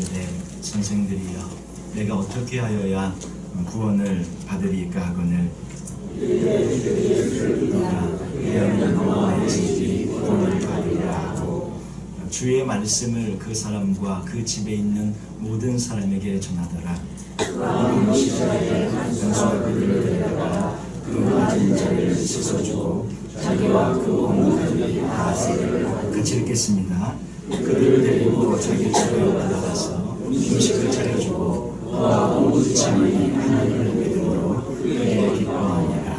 이르되 선생들이여 내가 어떻게 하여야 구원을 받으리까 하거늘 내가 예언을 너와의 구원을 받으리라 하고 주의 말씀을 그 사람과 그 집에 있는 모든 사람에게 전하더라. 그 시절에 간수가 그들을 데려다가 그 맞은 자를 씻어주고 자기와 그 온 가족이 다 세례를 같이 읽겠습니다. 그들을 데리고 자기 집으로 올라가서 음식을 차려주고 그와 온 집이 하나님을 믿음으로 그에게 기뻐하니라.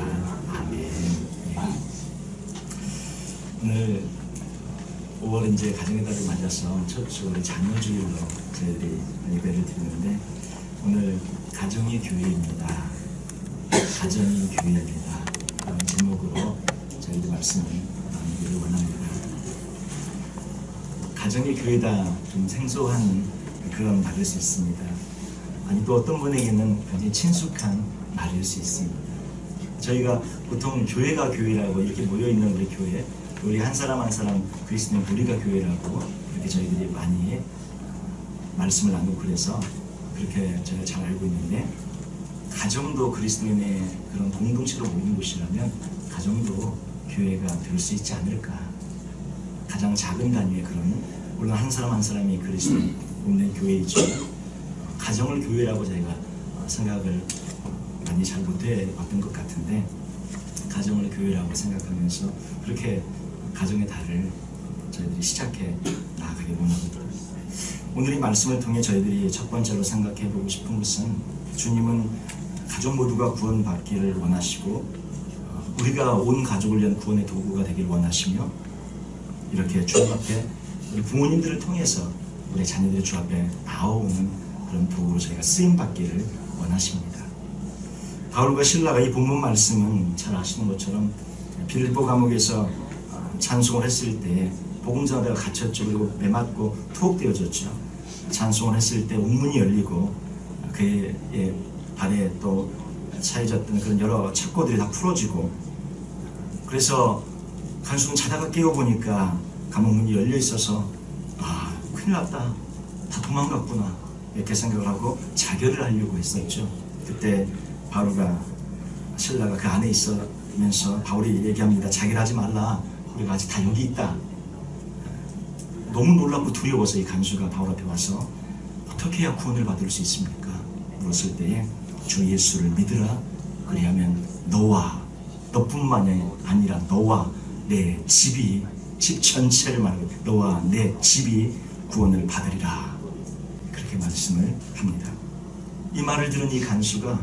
아멘. 오늘 5월 이제 가정의 달을 맞아서 첫 주일에 자녀주일로 저희들이 예배를 드리는데 오늘 가정이 교회입니다. 가정이 교회입니다. 그런 제목으로 저희들 말씀을 나누기를 원합니다. 가정이 교회다 좀 생소한 그런 말일 수 있습니다. 아니 또 어떤 분에게는 굉장히 친숙한 말일 수 있습니다. 저희가 보통 교회가 교회라고 이렇게 모여있는 우리 교회, 우리 한 사람 한 사람 그리스도인 우리가 교회라고 이렇게 저희들이 많이 말씀을 나누고 그래서 그렇게 저희가 잘 알고 있는데 가정도 그리스도인의 그런 공동체로 모이는 곳이라면 가정도 교회가 될 수 있지 않을까. 가장 작은 단위의 그런 물론 한 사람 한 사람이 그리스도인 없는 교회이죠. 가정을 교회라고 저희가 생각을 많이 잘 못해봤던 것 같은데 가정을 교회라고 생각하면서 그렇게 가정의 달을 저희들이 시작해 나아가기 원합니다. 오늘 이 말씀을 통해 저희들이 첫 번째로 생각해보고 싶은 것은 주님은 가족 모두가 구원받기를 원하시고 우리가 온 가족을 위한 구원의 도구가 되길 원하시며 이렇게 주님 앞에 우리 부모님들을 통해서 우리 자녀들이 주 앞에 나오는 그런 도구로 저희가 쓰임받기를 원하십니다. 바울과 실라가 이 본문 말씀은 잘 아시는 것처럼 빌립보 감옥에서 찬송을 했을 때 복음 전하다가 갇혔죠. 그리고 매맞고 투옥되어졌죠. 찬송을 했을 때 옥문이 열리고 그의 발에 또 차여졌던 그런 여러 착고들이 다 풀어지고 그래서 간수는 자다가 깨어보니까 감옥문이 열려 있어서 아 큰일 났다. 다 도망갔구나. 이렇게 생각을 하고 자결을 하려고 했었죠. 그때 바울과 실라가 그 안에 있으면서 바울이 얘기합니다. 자결하지 말라. 우리가 아직 다 여기 있다. 너무 놀랍고 두려워서 이 간수가 바울 앞에 와서 어떻게 해야 구원을 받을 수 있습니까? 물었을 때에 주 예수를 믿으라. 그리하면 너뿐만이 아니라 너와 내 집이 집 전체를 말하고 너와 내 집이 구원을 받으리라. 그렇게 말씀을 합니다. 이 말을 들은 이 간수가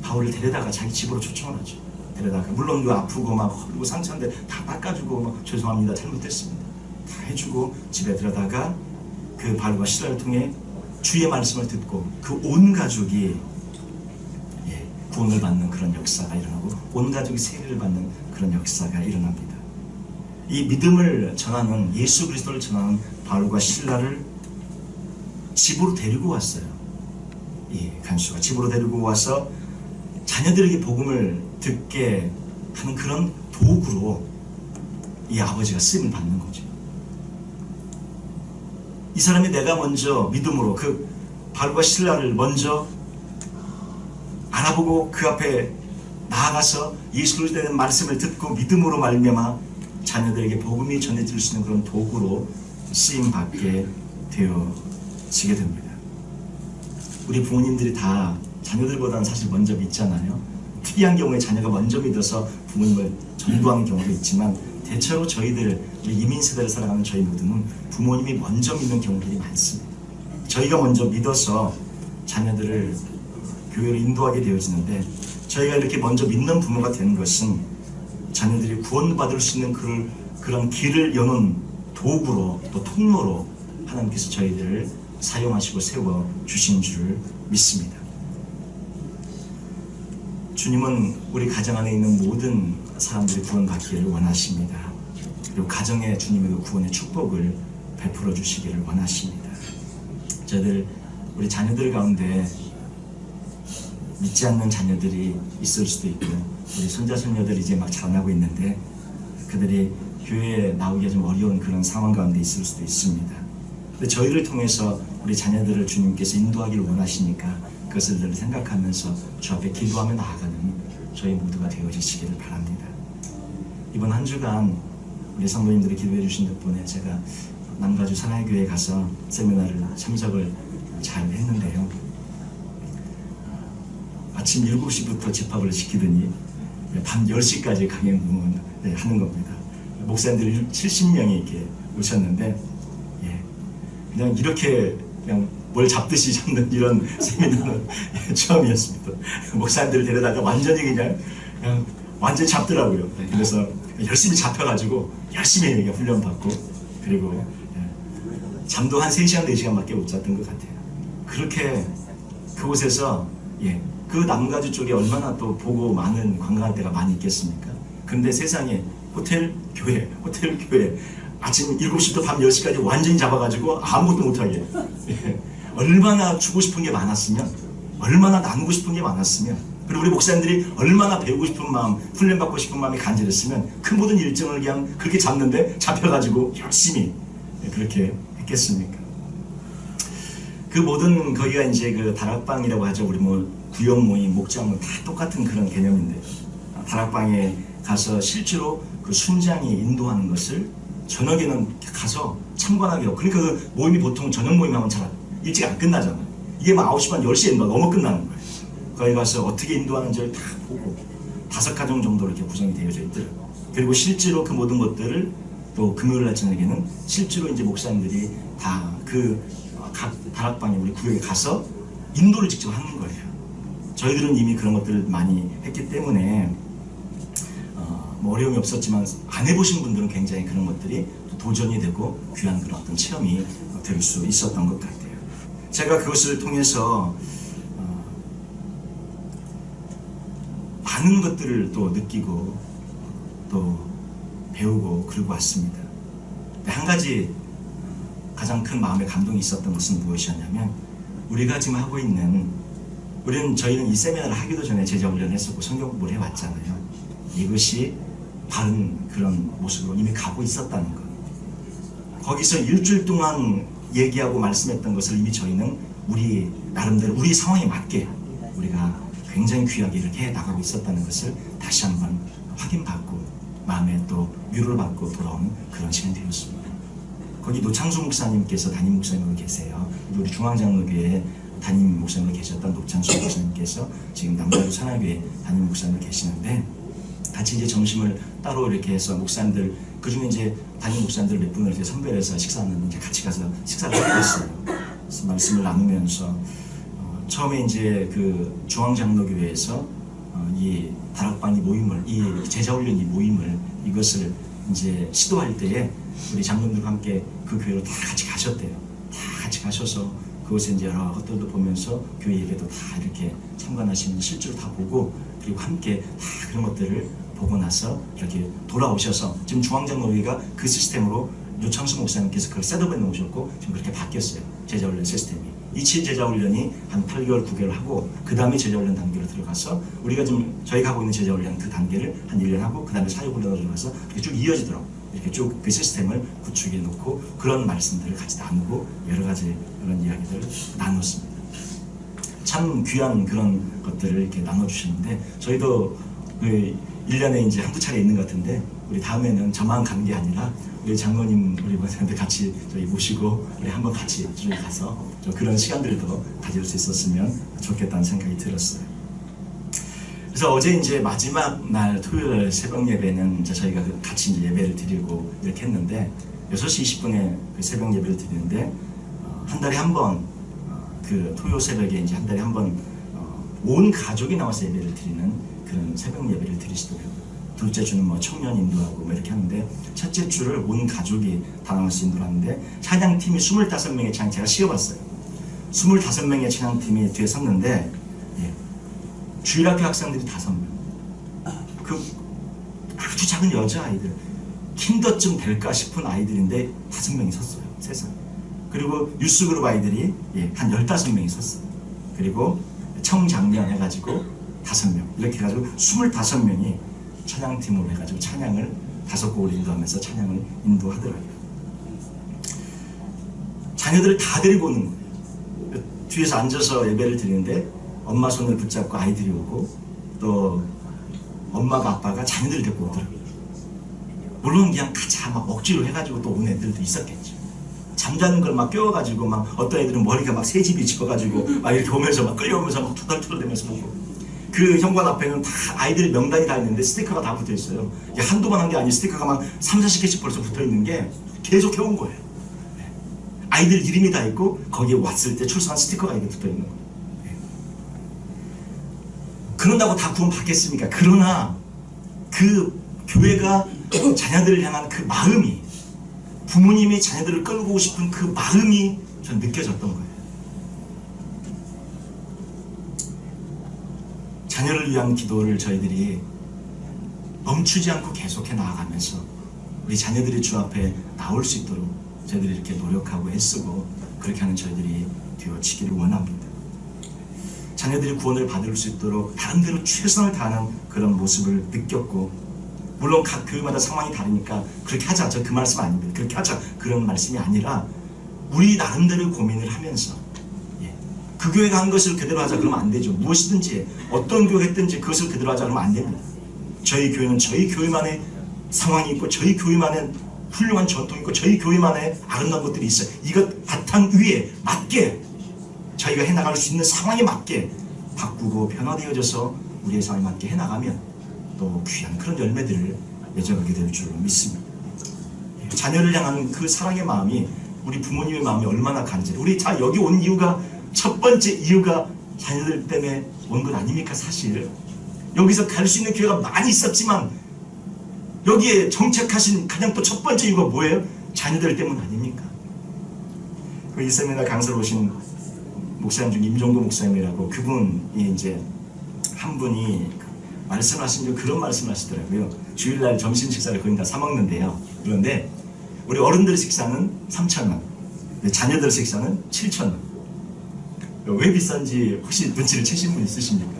바울을 데려다가 자기 집으로 초청을 하죠. 데려다가 물론 그 아프고 막 헐고 상처인데 다 닦아주고 막 죄송합니다 잘못했습니다 다 해주고 집에 들어다가 그 바울과 실라를 통해 주의 말씀을 듣고 그 온 가족이 구원을 받는 그런 역사가 일어나고 온 가족이 세례를 받는 그런 역사가 일어납니다. 이 믿음을 전하는 예수 그리스도를 전하는 바울과 실라를 집으로 데리고 왔어요. 이 간수가 집으로 데리고 와서 자녀들에게 복음을 듣게 하는 그런 도구로 이 아버지가 쓰임을 받는 거죠. 이 사람이 내가 먼저 믿음으로 그 바울과 실라를 먼저 알아보고 그 앞에 나아가서 예수 그리스도에 대한 말씀을 듣고 믿음으로 말미암아 자녀들에게 복음이 전해질 수 있는 그런 도구로 쓰임받게 되어지게 됩니다. 우리 부모님들이 다 자녀들보다는 사실 먼저 믿잖아요. 특이한 경우에 자녀가 먼저 믿어서 부모님을 전도하는 경우도 있지만 대체로 저희들 이민 세대를 살아가는 저희 모두는 부모님이 먼저 믿는 경우들이 많습니다. 저희가 먼저 믿어서 자녀들을 교회로 인도하게 되어지는데 저희가 이렇게 먼저 믿는 부모가 되는 것은 자녀들이 구원받을 수 있는 그런 길을 여는 도구로 또 통로로 하나님께서 저희들을 사용하시고 세워주신 줄을 믿습니다. 주님은 우리 가정 안에 있는 모든 사람들이 구원받기를 원하십니다. 그리고 가정에 주님의 구원의 축복을 베풀어 주시기를 원하십니다. 저희들 우리 자녀들 가운데 믿지 않는 자녀들이 있을 수도 있고 우리 손자 손녀들이 이제 막 자라나고 있는데 그들이 교회에 나오기가 좀 어려운 그런 상황 가운데 있을 수도 있습니다. 근데 저희를 통해서 우리 자녀들을 주님께서 인도하기를 원하시니까 그것을 늘 생각하면서 주 앞에 기도하며 나아가는 저희 모두가 되어주시기를 바랍니다. 이번 한 주간 우리 성도님들이 기도해 주신 덕분에 제가 남가주 사랑교회에 가서 세미나를 참석을 잘 했는데요. 아침 7시부터 집합을 시키더니 밤 10시까지 강연 하는 겁니다. 목사님들이 70명이 이렇게 오셨는데, 그냥 이렇게 그냥 뭘 잡듯이 잡는 이런 세미나는 처음이었습니다. 목사님들을 데려다가 완전히 그냥 완전히 잡더라고요. 그래서 열심히 잡혀가지고 열심히 훈련받고, 그리고 잠도 한 3시간, 4시간밖에 못 잤던 것 같아요. 그렇게 그곳에서 그 남가주 쪽에 얼마나 또 보고 많은 관광할 데가 많이 있겠습니까? 그런데 세상에 호텔 교회 아침 7시부터 밤 10시까지 완전히 잡아가지고 아무것도 못하게 얼마나 주고 싶은 게 많았으면, 얼마나 나누고 싶은 게 많았으면, 그리고 우리 목사님들이 얼마나 배우고 싶은 마음, 훈련받고 싶은 마음이 간절했으면 그 모든 일정을 그냥 그렇게 잡는데 잡혀가지고 열심히 그렇게 했겠습니까? 그 모든 거기가 이제 그 다락방이라고 하죠. 우리 구역 모임, 목장 모임 다 똑같은 그런 개념인데, 다락방에 가서 실제로 그 순장이 인도하는 것을 저녁에는 가서 참관하게 하고, 그러니까 그 모임이 보통 저녁 모임 하면 잘 일찍 안 끝나잖아요. 이게 9시 반 10시에 넘어 끝나는 거예요. 거기 가서 어떻게 인도하는지를 다 보고 5가정 정도 이렇게 구성이 되어져 있더라고요. 그리고 실제로 그 모든 것들을 또 금요일 날 저녁에는 실제로 이제 목사님들이 다 그 각 다락방에 우리 구역에 가서 인도를 직접 하는 거예요. 저희들은 이미 그런 것들을 많이 했기 때문에 어려움이 없었지만 안 해보신 분들은 굉장히 그런 것들이 도전이 되고 귀한 그런 어떤 체험이 될 수 있었던 것 같아요. 제가 그것을 통해서 많은 것들을 또 느끼고 또 배우고 그러고 왔습니다. 한 가지 가장 큰 마음의 감동이 있었던 것은 무엇이었냐면, 우리가 지금 하고 있는, 저희는 이 세미나를 하기도 전에 제자훈련을 했었고 성경 공부를 해왔잖아요. 이것이 바른 그런 모습으로 이미 가고 있었다는 것. 거기서 일주일 동안 얘기하고 말씀했던 것을 이미 저희는 우리 나름대로 우리 상황에 맞게 우리가 굉장히 귀하게 이렇게 해 나가고 있었다는 것을 다시 한번 확인받고 마음에 또 위로를 받고 돌아오는 그런 시간이 되었습니다. 거기 노창수 목사님께서 담임 목사님으로 계세요. 우리 중앙장로교회 담임 목사님으로 계셨던 노창수 목사님께서 지금 남가주 산하교회 담임 목사님으로 계시는데, 같이 이제 점심을 따로 이렇게 해서 목사님들, 그 중에 이제 담임 목사님들 몇 분을 이렇게 선별해서 식사하는 이제 같이 가서 식사를 하게 됐어요. 그래서 말씀을 나누면서 처음에 이제 그 중앙장로교회에서 이 다락방 모임을, 이 제자훈련 모임을 이것을 이제 시도할 때에 우리 장로들과 함께 그 교회로 다 같이 가셨대요. 다 같이 가셔서 그곳에 이제 여러 것들도 보면서 교회 예배도 다 이렇게 참관하시면서 실제로 다 보고, 그리고 함께 다 그런 것들을 보고 나서 이렇게 돌아오셔서 지금 중앙장로회가 그 시스템으로 노창수 목사님께서 그걸 셋업해 놓으셨고 지금 그렇게 바뀌었어요. 제자훈련 시스템이. 이치 제자훈련이 한 8개월, 9개월 하고 그 다음에 제자훈련 단계로 들어가서 우리가 지금 저희가 하고 있는 제자훈련 그 단계를 한 1년 하고 그 다음에 사역훈련으로 들어가서 이렇게 쭉 이어지더라고요. 이렇게 쭉 그 시스템을 구축해 놓고 그런 말씀들을 같이 나누고 여러 가지 그런 이야기들을 나눴습니다. 참 귀한 그런 것들을 이렇게 나눠주셨는데, 저희도 그 1년에 이제 한두 차례 있는 것 같은데, 우리 다음에는 저만 가는 게 아니라 우리 장로님, 우리 목사님들 같이 저희 모시고 우리 한번 같이 저희 가서 그런 시간들도 가질 수 있었으면 좋겠다는 생각이 들었어요. 그래서 어제 이제 마지막 날 토요일 새벽 예배는 이제 저희가 같이 이제 예배를 드리고 이렇게 했는데, 6시 20분에 그 새벽 예배를 드리는데, 한 달에 한 번 그 토요 새벽에 이제 한 달에 한 번 온 가족이 나와서 예배를 드리는 그런 새벽 예배를 드리시더라고요. 둘째 주는 청년 인도하고 이렇게 하는데, 첫째 주를 온 가족이 다 나와서 인도를 하는데, 찬양팀이 25명의 찬양, 제가 씌워봤어요. 25명의 찬양팀이 뒤에 섰는데, 주일학교 학생들이 5명. 그 아주 작은 여자아이들, 킨더쯤 될까 싶은 아이들인데 5명이 섰어요. 세상. 그리고 유스그룹 아이들이 한 15명이 섰어요. 그리고 청장년 해가지고 5명. 이렇게 해가지고 25명이 찬양팀으로 해가지고 찬양을 5곡을 인도하면서 찬양을 인도하더라고요. 자녀들을 다 데리고 오는 거예요. 뒤에서 앉아서 예배를 드리는데 엄마 손을 붙잡고 아이들이 오고 또 엄마가 아빠가 자녀들을 데리고 오더라고요. 물론 그냥 가자 막 억지로 해가지고 또 온 애들도 있었겠죠. 잠자는 걸 막 깨워가지고 막 어떤 애들은 머리가 막 새집이 짚어가지고 막 이렇게 오면서 막 끌려오면서 막 투덜투덜대면서 보고, 그 현관 앞에는 다 아이들 명단이 다 있는데 스티커가 다 붙어 있어요. 이게 한두 번 한 게 아니고 스티커가 막 3, 40개씩 벌써 붙어 있는 게 계속 해온 거예요. 아이들 이름이 다 있고 거기에 왔을 때 출생한 스티커가 이렇게 붙어 있는 거예요. 그런다고 다 구원 받겠습니까? 그러나 그 교회가 자녀들을 향한 그 마음이, 부모님이 자녀들을 끌고 오고 싶은 그 마음이 전 느껴졌던 거예요. 자녀를 위한 기도를 저희들이 멈추지 않고 계속해 나아가면서 우리 자녀들이 주 앞에 나올 수 있도록 저희들이 이렇게 노력하고 애쓰고 그렇게 하는 저희들이 되어지기를 원합니다. 자녀들이 구원을 받을 수 있도록 나름대로 최선을 다하는 그런 모습을 느꼈고, 물론 각 교회마다 상황이 다르니까 그렇게 하자, 저 그 말씀 아닙니다. 그렇게 하자 그런 말씀이 아니라 우리 나름대로 고민을 하면서 그 교회가 한 것을 그대로 하자 그러면 안 되죠. 무엇이든지 어떤 교회 했든지 그것을 그대로 하자 그러면 안 됩니다. 저희 교회는 저희 교회만의 상황이 있고 저희 교회만의 훌륭한 전통이 있고 저희 교회만의 아름다운 것들이 있어요. 이것 바탕 위에 맞게 저희가 해나갈 수 있는 상황에 맞게 바꾸고 변화되어져서 우리의 상황에 맞게 해나가면 또 귀한 그런 열매들을 맺어가게 될 줄로 믿습니다. 자녀를 향한 그 사랑의 마음이, 우리 부모님의 마음이 얼마나 간절해. 우리 다 여기 온 이유가, 첫 번째 이유가 자녀들 때문에 온 것 아닙니까? 사실 여기서 갈 수 있는 기회가 많이 있었지만 여기에 정착하신 가장 또 첫 번째 이유가 뭐예요? 자녀들 때문 아닙니까? 그 이 세미나 강사로 오신 목사님 중에 임종도 목사님이라고, 그분이 이제 한 분이 말씀하신 중 그런 말씀을 하시더라고요. 주일날 점심 식사를 거의 다 사 먹는데요. 그런데 우리 어른들 식사는 3,000원, 자녀들 식사는 7,000원. 왜 비싼지 혹시 눈치를 채신 분 있으십니까?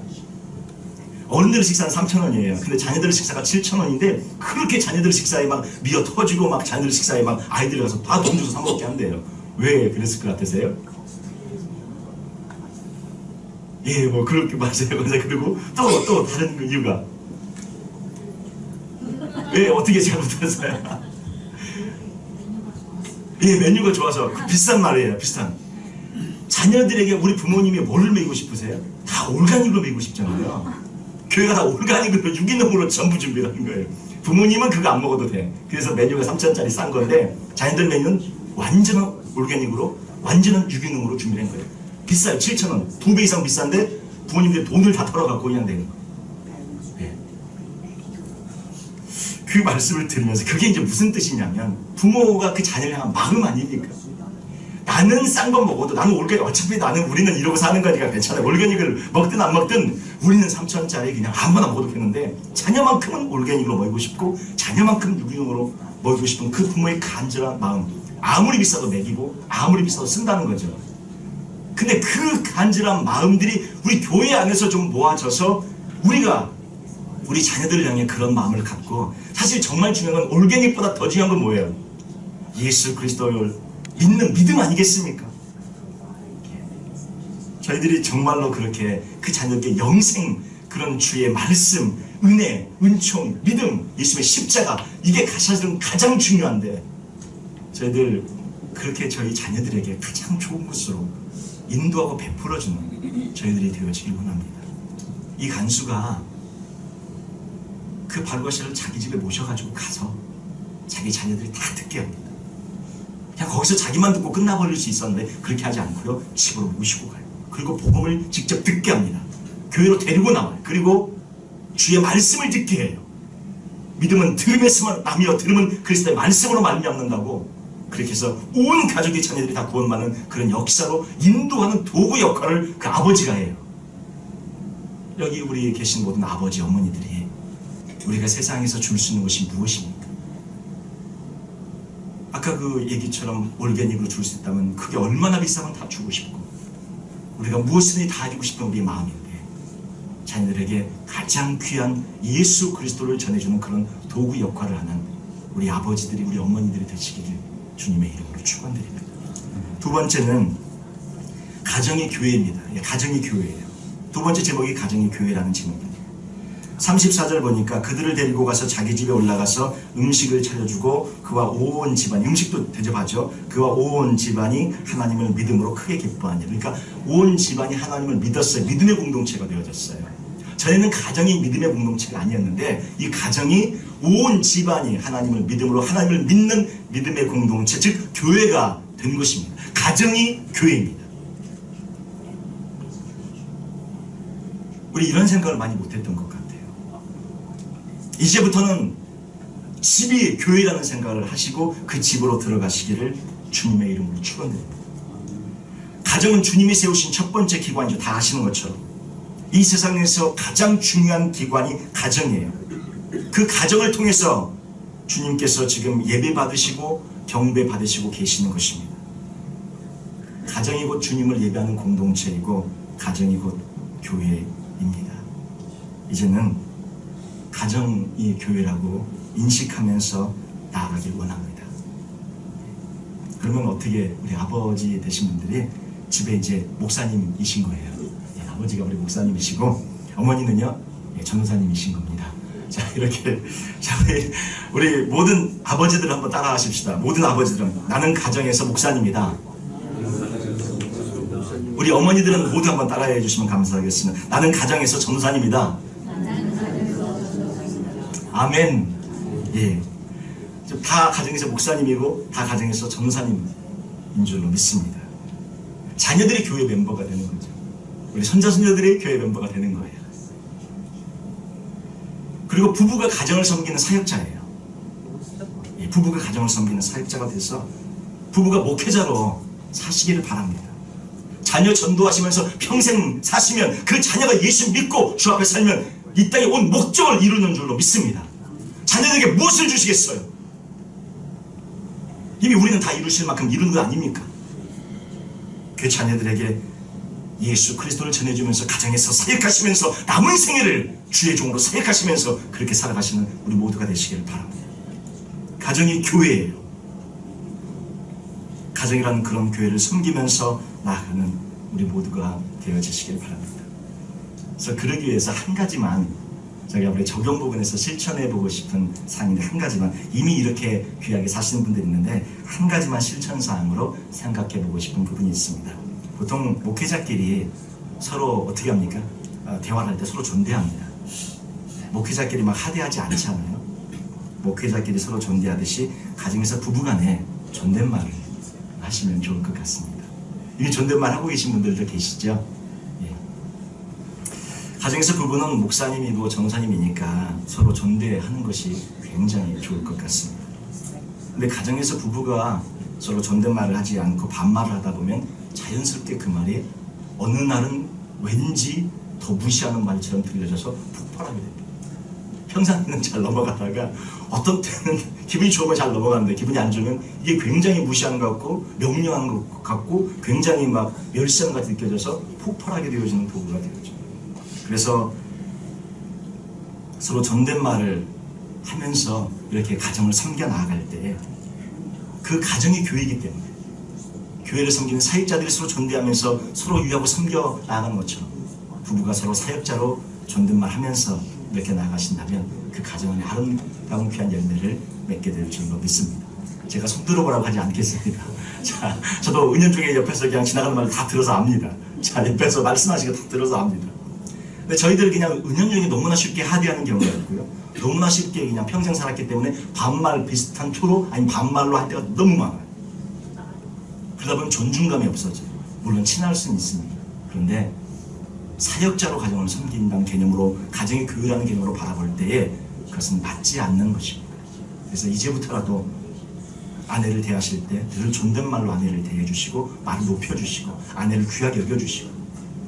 어른들 식사는 3,000원이에요. 근데 자녀들 식사가 7,000원인데 그렇게 자녀들 식사에 막 미어 터지고 막 자녀들 식사에 막 아이들이 가서 다 돈 줘서 사 먹게 한대요. 왜 그랬을 것 같으세요? 예, 뭐 그렇게 맞아요. 그리고 또 다른 이유가, 왜 어떻게 잘못했어요? 예, 메뉴가 좋아서. 비싼 말이에요. 비싼. 자녀들에게 우리 부모님이 뭐를 먹이고 싶으세요? 다 올가닉으로 먹이고 싶잖아요. 교회가 다 올가닉으로 유기농으로 전부 준비하는 거예요. 부모님은 그거 안 먹어도 돼. 그래서 메뉴가 3,000원짜리 싼 건데 자녀들 메뉴는 완전한 올가닉으로, 완전한 유기농으로 준비된 거예요. 비싸요. 7,000원. 2배 이상 비싼데 부모님들이 돈을 다 털어갖고 그냥 되는 거예요. 네. 그 말씀을 들으면서 그게 이제 무슨 뜻이냐면, 부모가 그 자녀를 향한 마음 아닙니까? 나는 싼 거 먹어도, 나는 올가닉, 어차피 우리는 이러고 사는 거니까 괜찮아. 올가닉을 먹든 안 먹든 우리는 3,000원짜리 그냥 아무나 먹어도 되는데, 자녀만큼은 올가닉으로 먹이고 싶고 자녀만큼 유기농으로 먹이고 싶은 그 부모의 간절한 마음, 아무리 비싸도 먹이고 아무리 비싸도 쓴다는 거죠. 근데 그 간절한 마음들이 우리 교회 안에서 좀 모아져서 우리가 우리 자녀들을 향해 그런 마음을 갖고, 사실 정말 중요한 건, 올가닉보다 더 중요한 건 뭐예요? 예수 그리스도를 믿는 믿음 아니겠습니까? 저희들이 정말로 그렇게 그 자녀에게 영생, 그런 주의 말씀, 은혜, 은총, 믿음, 예수님의 십자가, 이게 사실은 가장 중요한데 저희들 그렇게 저희 자녀들에게 가장 좋은 것으로 인도하고 베풀어주는 저희들이 되어지길 원합니다. 이 간수가 그 바르바시를 자기 집에 모셔가지고 가서 자기 자녀들이 다 듣게 합니다. 그냥 거기서 자기만 듣고 끝나버릴 수 있었는데 그렇게 하지 않고요, 집으로 모시고 가요. 그리고 복음을 직접 듣게 합니다. 교회로 데리고 나와요. 그리고 주의 말씀을 듣게 해요. 믿음은 들음에서만 남이여 들음은 그리스도의 말씀으로 말미암는다고, 그렇게 해서 온 가족의 자녀들이 다 구원받는 그런 역사로 인도하는 도구 역할을 그 아버지가 해요. 여기 우리 계신 모든 아버지, 어머니들이 우리가 세상에서 줄 수 있는 것이 무엇입니까? 아까 그 얘기처럼 올가닉으로 줄 수 있다면 그게 얼마나 비싸면 다 주고 싶고, 우리가 무엇이든지 다 해주고 싶은 우리 마음인데, 자녀들에게 가장 귀한 예수 그리스도를 전해주는 그런 도구 역할을 하는 우리 아버지들이, 우리 어머니들이 되시기를 주님의 이름으로 축원드립니다. 두 번째는 가정이 교회입니다. 가정이 교회예요. 두 번째 제목이 가정이 교회라는 제목입니다. 34절 보니까 그들을 데리고 가서 자기 집에 올라가서 음식을 차려주고 그와 온 집안이, 음식도 대접하죠. 그와 온 집안이 하나님을 믿음으로 크게 기뻐하니. 그러니까 온 집안이 하나님을 믿었어요. 믿음의 공동체가 되어졌어요. 전에는 가정이 믿음의 공동체가 아니었는데 이 가정이 온 집안이 하나님을 믿음으로 하나님을 믿는 믿음의 공동체, 즉 교회가 된 것입니다. 가정이 교회입니다. 우리 이런 생각을 많이 못했던 것 같아요. 이제부터는 집이 교회라는 생각을 하시고 그 집으로 들어가시기를 주님의 이름으로 축원드립니다. 가정은 주님이 세우신 첫 번째 기관이죠. 다 아시는 것처럼 이 세상에서 가장 중요한 기관이 가정이에요. 그 가정을 통해서 주님께서 지금 예배 받으시고 경배 받으시고 계시는 것입니다. 가정이 곧 주님을 예배하는 공동체이고 가정이 곧 교회입니다. 이제는 가정이 교회라고 인식하면서 나아가길 원합니다. 그러면 어떻게 우리 아버지 되신 분들이 집에 이제 목사님이신 거예요. 아버지가 우리 목사님이시고 어머니는요 전도사님이신 겁니다. 자, 이렇게 자, 우리 모든 아버지들 한번 따라 하십시다. 모든 아버지들은 나는 가정에서 목사님이다. 우리 어머니들은 모두 한번 따라해 주시면 감사하겠습니다. 나는 가정에서 전도사님이다. 아멘. 예. 다 가정에서 목사님이고 다 가정에서 전도사님인 줄로 믿습니다. 자녀들이 교회 멤버가 되는 거죠. 우리 손자손녀들이 교회 멤버가 되는 거예요. 그리고 부부가 가정을 섬기는 사역자예요. 예, 부부가 가정을 섬기는 사역자가 돼서 부부가 목회자로 사시기를 바랍니다. 자녀 전도하시면서 평생 사시면 그 자녀가 예수 믿고 주 앞에 살면 이 땅에 온 목적을 이루는 줄로 믿습니다. 자녀들에게 무엇을 주시겠어요? 이미 우리는 다 이루실 만큼 이룬 거 아닙니까? 그 자녀들에게 예수 그리스도를 전해주면서 가정에서 사역하시면서 남은 생애를 주의 종으로 사역하시면서 그렇게 살아가시는 우리 모두가 되시기를 바랍니다. 가정이 교회예요. 가정이라는 그런 교회를 섬기면서 나아가는 우리 모두가 되어지시길 바랍니다. 그래서 그러기 위해서 한 가지만 제가 우리 적용 부분에서 실천해보고 싶은 사항인데 한 가지만 이미 이렇게 귀하게 사시는 분들이 있는데 한 가지만 실천사항으로 생각해보고 싶은 부분이 있습니다. 보통 목회자끼리 서로 어떻게 합니까? 대화를 할 때 서로 존대합니다. 목회자끼리 막 하대하지 않잖아요. 목회자끼리 서로 존대하듯이 가정에서 부부간에 존댓말을 하시면 좋을 것 같습니다. 이미 존댓말 하고 계신 분들도 계시죠? 예. 가정에서 부부는 목사님이고 전도사님이니까 서로 존대하는 것이 굉장히 좋을 것 같습니다. 근데 가정에서 부부가 서로 존댓말을 하지 않고 반말을 하다 보면 자연스럽게 그 말이 어느 날은 왠지 더 무시하는 말처럼 들려져서 폭발하게 됩니다. 평상시는 잘 넘어가다가 어떤 때는 기분이 좋으면 잘 넘어가는데 기분이 안 좋으면 이게 굉장히 무시하는 것 같고 명령하는 것 같고 굉장히 막 멸시하는 것 같이 느껴져서 폭발하게 되어지는 도구가 되어져. 그래서 서로 존댓말을 하면서 이렇게 가정을 섬겨 나아갈 때 그 가정이 교회이기 때문에 교회를 섬기는 사역자들이 서로 존대하면서 서로 위하고 섬겨 나아가는 것처럼 부부가 서로 사역자로 존댓말하면서 이렇게 나아가신다면 그 가정은 아름다운 귀한 열매를 맺게 될 줄로 믿습니다. 제가 손 들어보라고 하지 않겠습니다. 자, 저도 은연중에 옆에서 그냥 지나가는 말을 다 들어서 압니다. 자, 옆에서 말씀하시고 다 들어서 압니다. 근데 저희들은 그냥 은연중에 너무나 쉽게 하대하는 경우가 있고요. 너무나 쉽게 그냥 평생 살았기 때문에 반말 비슷한 표로 아니면 반말로 할 때가 너무 많아요. 그러다 보면 존중감이 없어져요. 물론 친할 수는 있습니다. 그런데 사역자로 가정을 섬긴다는 개념으로 가정의 교회라는 개념으로 바라볼 때에 그것은 맞지 않는 것입니다. 그래서 이제부터라도 아내를 대하실 때 늘 존댓말로 아내를 대해주시고 말을 높여주시고 아내를 귀하게 여겨주시고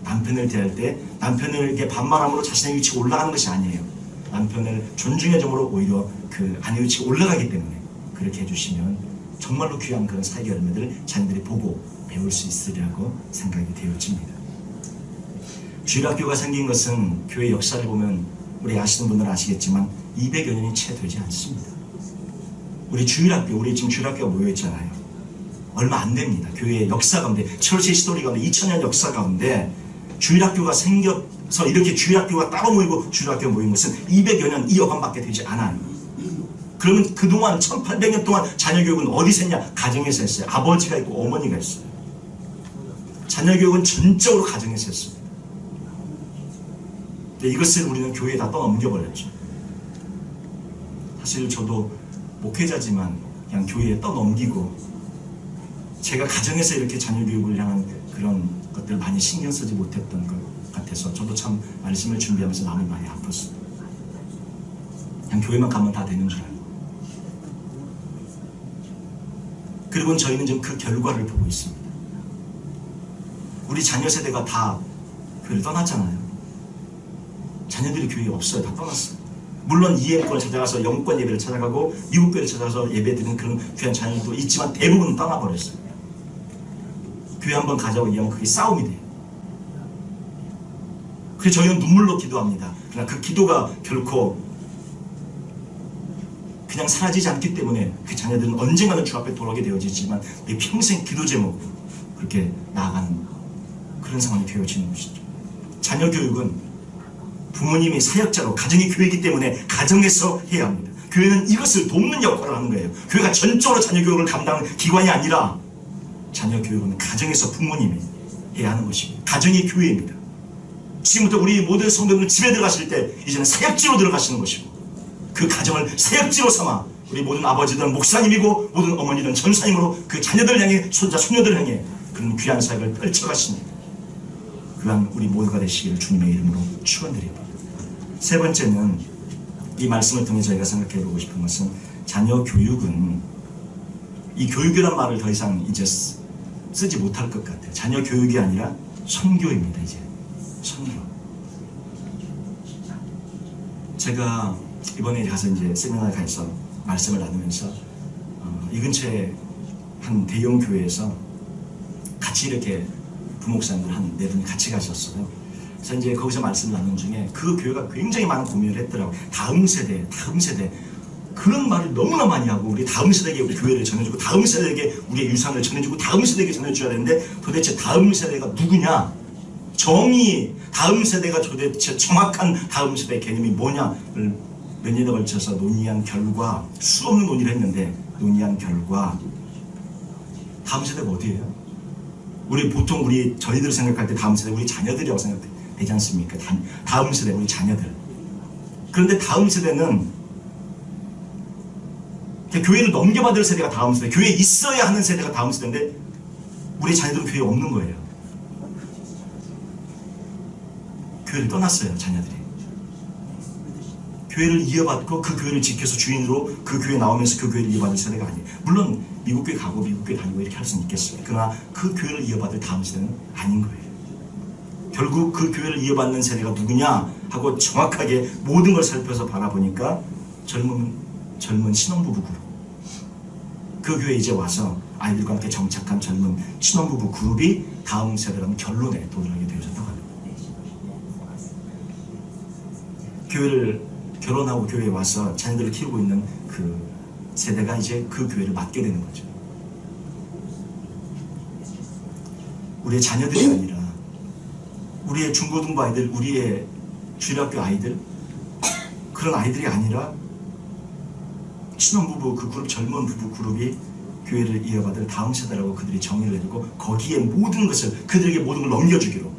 남편을 대할 때 남편에게 반말함으로 자신의 위치가 올라가는 것이 아니에요. 남편을 존중해줌으로 오히려 그 아내의 위치가 올라가기 때문에 그렇게 해주시면 정말로 귀한 그런 사역의 열매들을 자녀들이 보고 배울 수 있으리라고 생각이 되어집니다. 주일학교가 생긴 것은 교회 역사를 보면 우리 아시는 분들은 아시겠지만 200여 년이 채 되지 않습니다. 우리 주일학교, 우리 지금 주일학교가 모여있잖아요. 얼마 안 됩니다. 교회의 역사 가운데, 철시 히스토리 가운데 2000년 역사 가운데 주일학교가 생겨서 이렇게 주일학교가 따로 모이고 주일학교가 모인 것은 200여 년 이어간밖에 되지 않아요. 그러면 그동안 1800년 동안 자녀교육은 어디서 했냐? 가정에서 했어요. 아버지가 있고 어머니가 있어요. 자녀교육은 전적으로 가정에서 했습니다. 근데 이것을 우리는 교회에 다 떠넘겨버렸죠. 사실 저도 목회자지만 그냥 교회에 떠넘기고 제가 가정에서 이렇게 자녀교육을 향한 그런 것들 많이 신경 쓰지 못했던 것 같아서 저도 참 말씀을 준비하면서 마음이 많이 아팠어요. 그냥 교회만 가면 다 되는 줄 알고. 그리고 저희는 지금 그 결과를 보고 있습니다. 우리 자녀 세대가 다 교회를 떠났잖아요. 자녀들이 교회에 없어요. 다 떠났어요. 물론 EM권을 찾아가서 영권 예배를 찾아가고 미국 교회를 찾아가서 예배드리는 그런 귀한 자녀들도 있지만 대부분 떠나버렸어요. 교회 한번 가자고 얘기하면 그게 싸움이 돼요. 그래서 저희는 눈물로 기도합니다. 그러나 그 기도가 결코 그냥 사라지지 않기 때문에 그 자녀들은 언젠가는 주 앞에 돌아오게 되어지지만 내 평생 기도 제목으로 그렇게 나아가는 그런 상황이 되어지는 것이죠. 자녀 교육은 부모님이 사역자로 가정이 교회이기 때문에 가정에서 해야 합니다. 교회는 이것을 돕는 역할을 하는 거예요. 교회가 전적으로 자녀 교육을 감당하는 기관이 아니라 자녀 교육은 가정에서 부모님이 해야 하는 것이고 가정이 교회입니다. 지금부터 우리 모든 성도들 집에 들어가실 때 이제는 사역지로 들어가시는 것이고 그 가정을 사역지로 삼아 우리 모든 아버지들은 목사님이고 모든 어머니들은 전사님으로 그 자녀들 향해 손자 손녀들 향해 그런 귀한 사역을 펼쳐가십니다. 그러한 우리 모두가 되시기를 주님의 이름으로 축원드립니다. 세 번째는 이 말씀을 통해 저희가 생각해보고 싶은 것은 자녀 교육은 이 교육이란 말을 더 이상 이제 쓰지 못할 것 같아요. 자녀 교육이 아니라 선교입니다. 이제 선교. 제가 이번에 가서 이제 세미나에 가서 말씀을 나누면서 이 근처에 한 대형 교회에서 같이 이렇게 부목사님들 한 네 분이 같이 가셨어요. 그래서 이제 거기서 말씀을 나눈 중에 그 교회가 굉장히 많은 고민을 했더라고요. 다음 세대 그런 말을 너무나 많이 하고 우리 다음 세대에게 우리 교회를 전해주고 다음 세대에게 우리의 유산을 전해주고 다음 세대에게 전해줘야 되는데 도대체 다음 세대가 누구냐? 정의 다음 세대가 도대체 정확한 다음 세대의 개념이 뭐냐를 몇 년에 걸쳐서 논의한 결과 수없는 논의를 했는데 논의한 결과 다음 세대가 어디예요? 우리 보통 저희들 생각할 때 다음 세대 우리 자녀들이라고 생각되지 않습니까? 다음 세대 우리 자녀들. 그런데 다음 세대는 교회를 넘겨받을 세대가 다음 세대, 교회에 있어야 하는 세대가 다음 세대인데 우리 자녀들은 교회에 없는 거예요. 교회를 떠났어요. 자녀들이. 교회를 이어받고 그 교회를 지켜서 주인으로 그 교회 나오면서 그 교회를 이어받을 세대가 아니에요. 물론 미국 교회 가고 미국 교회 다니고 이렇게 할 수는 있겠어요. 그러나 그 교회를 이어받을 다음 세대는 아닌 거예요. 결국 그 교회를 이어받는 세대가 누구냐 하고 정확하게 모든 걸 살펴서 바라보니까 젊은 신혼부부 그룹. 그 교회에 이제 와서 아이들과 함께 정착한 젊은 신혼부부 그룹이 다음 세대라는 결론에 도달하게 되어졌다고 합니다. 교회를 결혼하고 교회에 와서 자녀들을 키우고 있는 그 세대가 이제 그 교회를 맡게 되는 거죠. 우리의 자녀들이 아니라 우리의 중고등부 아이들, 우리의 주일학교 아이들 그런 아이들이 아니라 신혼부부 그 그룹 젊은 부부 그룹이 교회를 이어받을 다음 세대라고 그들이 정의를 내리고 거기에 모든 것을 그들에게 모든 걸 넘겨주기로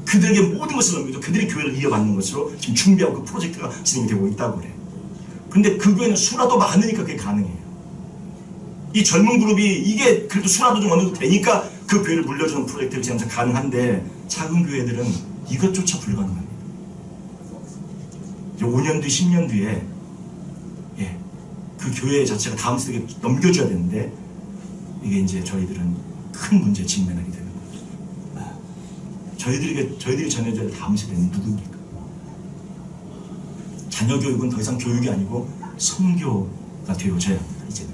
그들에게 모든 것을 넘겨줘 그들이 교회를 이어받는 것으로 지금 준비하고 그 프로젝트가 진행이 되고 있다고 그래요. 그런데 그 교회는 수라도 많으니까 그게 가능해요. 이 젊은 그룹이 이게 그래도 수라도 좀 어느 정도 되니까 그 교회를 물려주는 프로젝트를 진행하면서 가능한데 작은 교회들은 이것조차 불가능합니다. 5년 뒤 10년 뒤에 그 교회 자체가 다음 세대에게 넘겨줘야 되는데 이게 이제 저희들은 큰 문제에 직면하게 되는 거죠. 저희들이 전해줘야 될 다음 세대는 누굽니까? 자녀 교육은 더 이상 교육이 아니고 선교가 되어져야 합니다. 이제는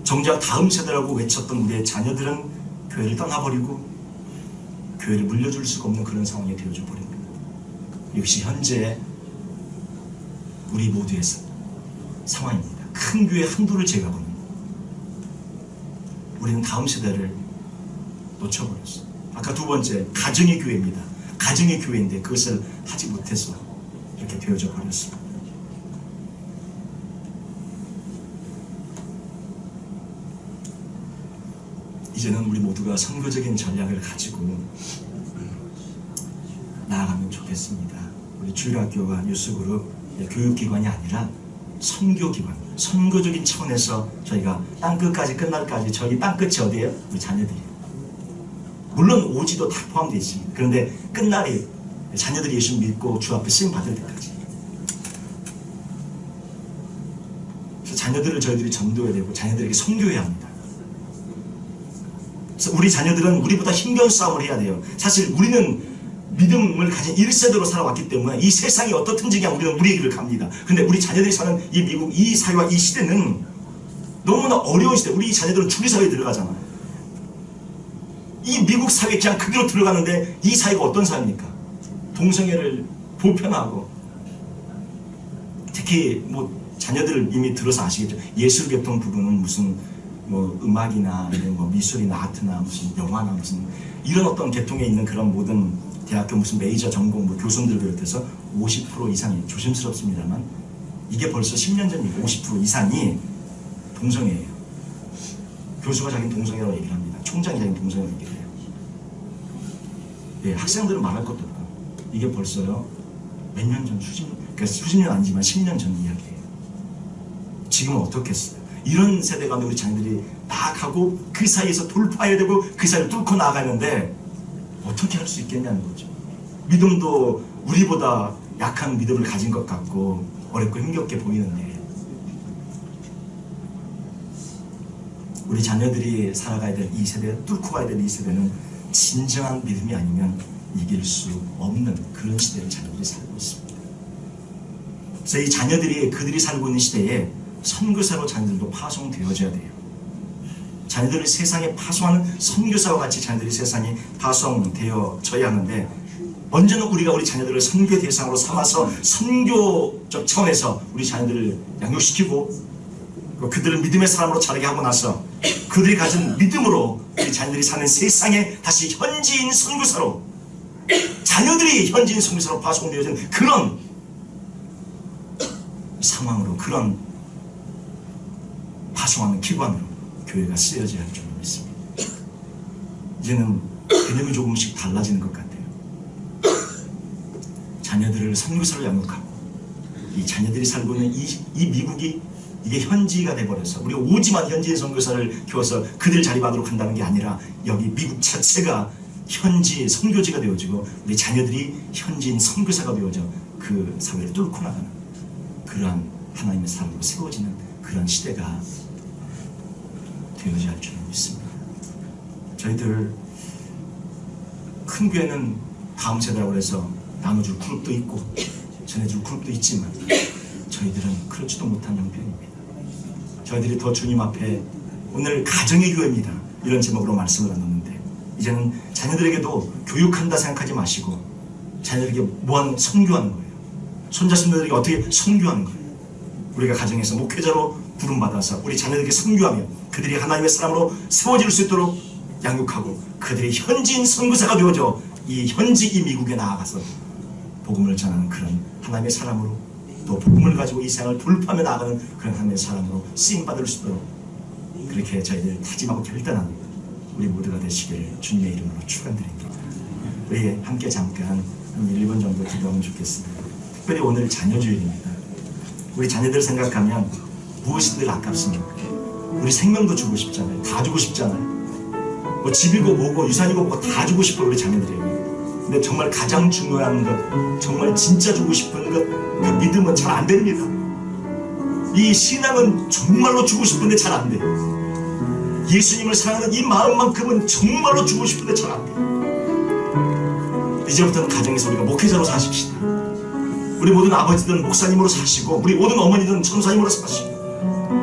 정작 다음 세대라고 외쳤던 우리의 자녀들은 교회를 떠나버리고 교회를 물려줄 수가 없는 그런 상황이 되어져 버립니다. 역시 현재 우리 모두의 상황입니다. 큰 교회 한두를 제외하고는 우리는 다음 세대를 놓쳐버렸어요. 아까 두 번째, 가정의 교회입니다. 가정의 교회인데 그것을 하지 못해서 이렇게 되어져 버렸습니다. 이제는 우리 모두가 선교적인 전략을 가지고 나아가면 좋겠습니다. 우리 주일학교와 뉴스그룹 교육기관이 아니라 선교기관, 선교적인 차원에서 저희가 땅끝까지 끝날까지 저희 땅끝이 어디예요? 우리 자녀들이에요. 물론 오지도 다 포함되어 있습니다. 그런데 끝날이 자녀들이 예수 믿고 주 앞에 쓰임 받을 때까지. 그래서 자녀들을 저희들이 전도해야 되고 자녀들에게 선교해야 합니다. 그래서 우리 자녀들은 우리보다 힘겨운 싸움을 해야 돼요. 사실 우리는 믿음을 가진 1세대로 살아왔기 때문에 이 세상이 어떻든지 그냥 우리는 우리의 길을 갑니다. 그런데 우리 자녀들이 사는 이 미국, 이 사회와 이 시대는 너무나 어려운 시대. 우리 자녀들은 주류사회에 들어가잖아요. 이 미국 사회에 그냥 그대로 들어가는데 이 사회가 어떤 사회입니까? 동성애를 보편화하고, 특히 뭐 자녀들 이미 들어서 아시겠죠. 예술 계통 부분은 무슨 뭐 음악이나 뭐 미술이나 아트나 무슨 영화나 무슨 이런 어떤 계통에 있는 그런 모든 대학교 무슨 메이저 전공 뭐 교수님들 비롯해서 50% 이상이, 조심스럽습니다만 이게 벌써 10년 전이고 50% 이상이 동성애예요. 교수가 자기는 동성애라고 얘기를 합니다. 총장이 자기는 동성애라고 얘기를 해요. 예, 학생들은 말할 것도 없고 이게 벌써요 몇 년 전, 그러니까 수십 년 아니지만 10년 전 이야기예요. 지금은 어떻겠어요? 이런 세대 가운데 우리 자녀들이 나아가고 그 사이에서 돌파해야 되고 그 사이를 뚫고 나아가는데 어떻게 할 수 있겠냐는 거죠. 믿음도 우리보다 약한 믿음을 가진 것 같고 어렵고 힘겹게 보이는데 우리 자녀들이 살아가야 될 이 세대, 뚫고 가야 될 이 세대는 진정한 믿음이 아니면 이길 수 없는 그런 시대를 자녀들이 살고 있습니다. 그래서 이 자녀들이 그들이 살고 있는 시대에 선교사로 자녀들도 파송되어져야 돼요. 자녀들을 세상에 파송하는 선교사와 같이 자녀들이 세상에 파송되어져야 하는데 먼저는 우리가 우리 자녀들을 선교 대상으로 삼아서 선교적 차원에서 우리 자녀들을 양육시키고 그들을 믿음의 사람으로 자라게 하고 나서 그들이 가진 믿음으로 우리 자녀들이 사는 세상에 다시 현지인 선교사로, 자녀들이 현지인 선교사로 파송되어진 그런 상황으로, 그런 파송하는 기관으로 교회가 쓰여져야 할 줄 믿습니다. 이제는 개념이 조금씩 달라지는 것 같아요. 자녀들을 선교사로 양육하고 이 자녀들이 살고 있는 이 미국이 이게 현지가 돼버려서 우리가 오지만 현지인 선교사를 키워서 그들 자리받도록 한다는 게 아니라 여기 미국 자체가 현지 선교지가 되어지고 우리 자녀들이 현지인 선교사가 되어져 그 사회를 뚫고 나가는 그러한 하나님의 사람으로 세워지는 그런 시대가 되어져야 할 줄 믿습니다. 저희들 큰 교회는 다음 세대라고 해서 나눠줄 그룹도 있고 전해줄 그룹도 있지만 저희들은 그렇지도 못한 형편입니다. 저희들이 더 주님 앞에 오늘 가정의 교회입니다 이런 제목으로 말씀을 나눴는데 이제는 자녀들에게도 교육한다 생각하지 마시고 자녀들에게 무한 선교하는 거예요. 손자손녀들에게 어떻게 선교하는 거예요. 우리가 가정에서 목회자로 부름받아서 우리 자녀들에게 선교하며 그들이 하나님의 사람으로 세워질 수 있도록 양육하고 그들이 현지인 선교사가 되어져 이 현지 이 미국에 나아가서 복음을 전하는 그런 하나님의 사람으로 또 복음을 가지고 이 세상을 돌파하며 나아가는 그런 하나님의 사람으로 쓰임받을 수 있도록 그렇게 저희들 다짐하고 결단하는 우리 모두가 되시기를 주님의 이름으로 축원드립니다. 우리 함께 잠깐 한 1분 정도 기도하면 좋겠습니다. 특별히 오늘 자녀주일입니다. 우리 자녀들 생각하면 무엇이 늘 아깝습니까? 우리 생명도 주고 싶잖아요. 다 주고 싶잖아요. 뭐 집이고 뭐고 유산이고 뭐고 다 주고 싶어요 우리 자녀들에게. 근데 정말 가장 중요한 것, 정말 진짜 주고 싶은 것, 그 믿음은 잘 안 됩니다. 이 신앙은 정말로 주고 싶은데 잘 안 돼요. 예수님을 사랑하는 이 마음만큼은 정말로 주고 싶은데 잘 안 돼요. 이제부터는 가정에서 우리가 목회자로 사십시다. 우리 모든 아버지들은 목사님으로 사시고 우리 모든 어머니들은 천사님으로 사시고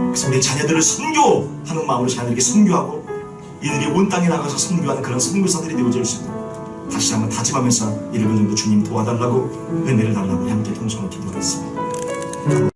그래서 우리 자녀들을 선교하는 마음으로 자녀들에게 선교하고 이들이 온 땅에 나가서 선교하는 그런 선교사들이 되어질 수 있도록 다시 한번 다짐하면서 1분 정도 주님 도와달라고 은혜를 달라고 함께 통성으로 기도하겠습니다.